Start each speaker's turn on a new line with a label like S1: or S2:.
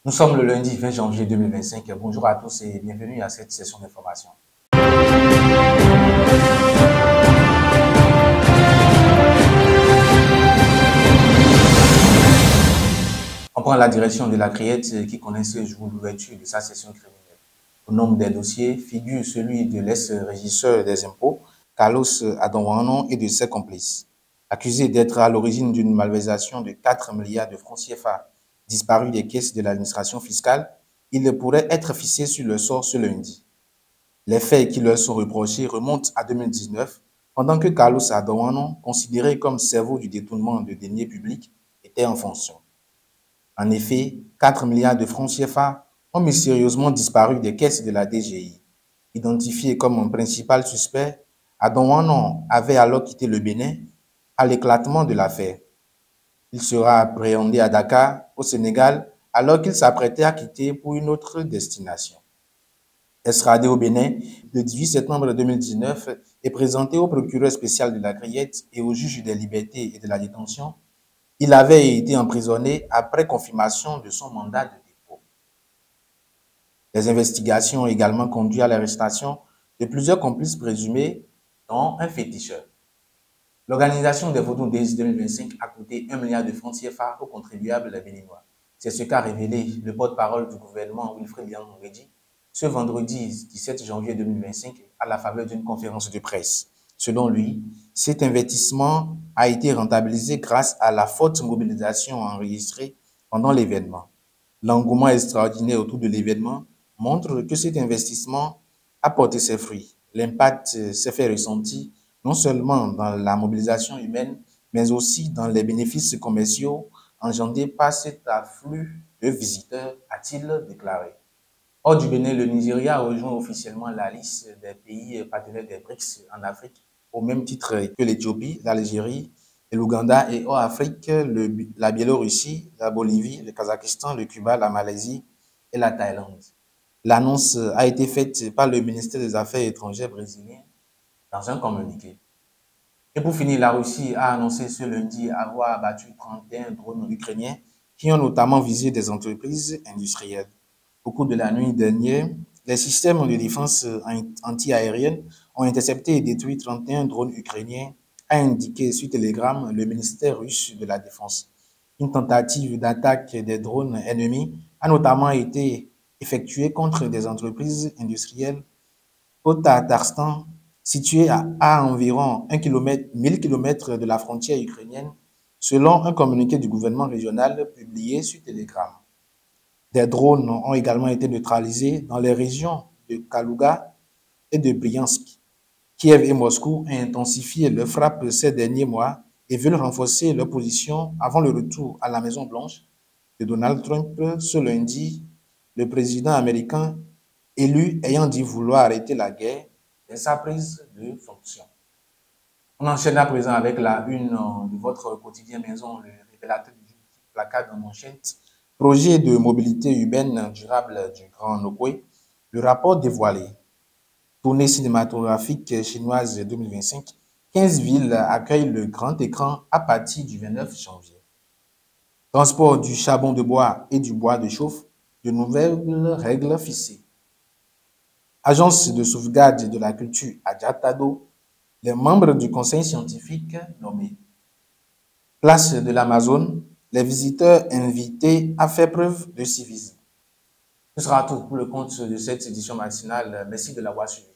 S1: Nous sommes le lundi 20 janvier 2025. Bonjour à tous et bienvenue à cette session d'information. On prend la direction de la Criette qui connaît ce jour l'ouverture de sa session criminelle. Au nombre des dossiers figure celui de l'ex-régisseur des impôts, Carlos Adonwano, et de ses complices. Accusé d'être à l'origine d'une malversation de 4 milliards de francs CFA disparus des caisses de l'administration fiscale, ils pourraient être fixés sur le sort ce lundi. Les faits qui leur sont reprochés remontent à 2019, pendant que Carlos Adonwano, considéré comme cerveau du détournement de deniers publics, était en fonction. En effet, 4 milliards de francs CFA ont mystérieusement disparu des caisses de la DGI. Identifié comme un principal suspect, Adonwano avait alors quitté le Bénin à l'éclatement de l'affaire. Il sera appréhendé à Dakar, au Sénégal, alors qu'il s'apprêtait à quitter pour une autre destination. Extradé au Bénin le 18 septembre 2019 et présenté au procureur spécial de la Criette et au juge des libertés et de la détention, il avait été emprisonné après confirmation de son mandat de dépôt. Les investigations ont également conduit à l'arrestation de plusieurs complices présumés, dont un féticheur. L'organisation des Vodou Days 2025 a coûté 1 milliard de francs CFA aux contribuables béninois. C'est ce qu'a révélé le porte-parole du gouvernement Wilfried Lian-Ngedi ce vendredi 17 janvier 2025 à la faveur d'une conférence de presse. Selon lui, cet investissement a été rentabilisé grâce à la forte mobilisation enregistrée pendant l'événement. L'engouement extraordinaire autour de l'événement montre que cet investissement a porté ses fruits. L'impact s'est fait ressentir non seulement dans la mobilisation humaine, mais aussi dans les bénéfices commerciaux engendrés par cet afflux de visiteurs, a-t-il déclaré. Hors du Bénin, le Nigeria a rejoint officiellement la liste des pays partenaires des BRICS en Afrique, au même titre que l'Éthiopie, l'Algérie et l'Ouganda, et hors Afrique, la Biélorussie, la Bolivie, le Kazakhstan, le Cuba, la Malaisie et la Thaïlande. L'annonce a été faite par le ministère des Affaires étrangères brésilien dans un communiqué. Et pour finir, la Russie a annoncé ce lundi avoir abattu 31 drones ukrainiens qui ont notamment visé des entreprises industrielles. Au cours de la nuit dernière, les systèmes de défense anti-aérienne ont intercepté et détruit 31 drones ukrainiens, a indiqué sur Telegram le ministère russe de la Défense. Une tentative d'attaque des drones ennemis a notamment été effectuée contre des entreprises industrielles au Tatarstan, situé à environ 1000 km de la frontière ukrainienne, selon un communiqué du gouvernement régional publié sur Telegram. Des drones ont également été neutralisés dans les régions de Kaluga et de Bryansk. Kiev et Moscou ont intensifié leurs frappes ces derniers mois et veulent renforcer leur position avant le retour à la Maison-Blanche de Donald Trump ce lundi, le président américain élu ayant dit vouloir arrêter la guerre dès sa prise de fonction. On enchaîne à présent avec la une de votre quotidien maison, le révélateur du jour qui placard en manchette. Projet de mobilité urbaine durable du Grand Nokoué, le rapport dévoilé. Tournée cinématographique chinoise 2025, 15 villes accueillent le grand écran à partir du 29 janvier. Transport du charbon de bois et du bois de chauffe, de nouvelles règles fixées. Agence de sauvegarde de la culture Adjatado, les membres du conseil scientifique nommés. Place de l'Amazone, les visiteurs invités à faire preuve de civisme. Ce sera tout pour le compte de cette édition matinale. Merci de l'avoir suivi.